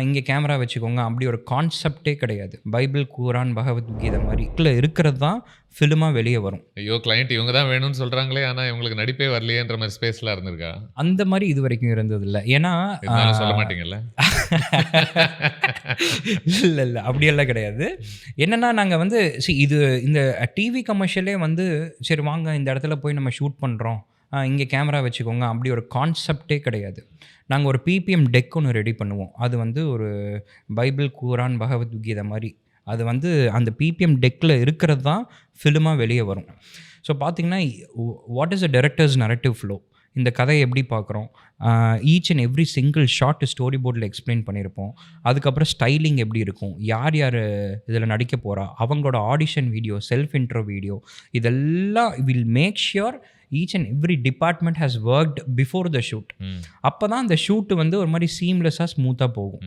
இங்கே கேமரா வச்சுக்கோங்க அப்படி ஒரு கான்செப்டே கிடையாது. பைபிள், குரான், பகவத்கீதை மாதிரி இருக்கிறது தான் ஃபிலிமாக வெளியே வரும். ஐயோ! கிளையண்ட் இவங்க தான் வேணும்னு சொல்றாங்களே, ஆனா இவங்களுக்கு நடிப்பே வரலையேன்ற மாரி ஸ்பேஸ்லாம் இருந்திருக்கா? அந்த மாதிரி இது வரைக்கும் இருந்ததில்ல. ஏன்னா இருந்தாலும் சொல்ல மாட்டீங்கல்ல? இல்ல. அப்படியெல்லாம் கிடையாது. என்னன்னா நாங்க வந்து இது இந்த டிவி கமர்ஷியலே வந்து சரி வாங்க இந்த இடத்துல போய் நம்ம ஷூட் பண்ணுறோம். இங்கே கேமரா வச்சுக்கோங்க அப்படி ஒரு கான்செப்டே கிடையாது. நாங்கள் ஒரு பிபிஎம் டெக் ஒன்று ரெடி பண்ணுவோம். அது வந்து ஒரு பைபிள், குரான், பகவத்கீதை மாதிரி. அது வந்து அந்த பிபிஎம் டெக்கில் இருக்கிறது தான் ஃபிலிமாக வெளியே வரும். ஸோ பார்த்தீங்கன்னா, what is a director's narrative flow? இந்த கதையை எப்படி பார்க்குறோம்? Each and every single shot story போர்டில் எக்ஸ்பிளைன் பண்ணியிருப்போம். அதுக்கப்புறம் ஸ்டைலிங் எப்படி இருக்கும், யார் யார் இதில் நடிக்க போகிறா, அவங்களோட audition video, self intro video, இதெல்லாம் will make sure each and every department has worked before the shoot. அப்போ தான் அந்த ஷூட்டு வந்து ஒரு மாதிரி சீம்லெஸ்ஸாக ஸ்மூத்தாக போகும்.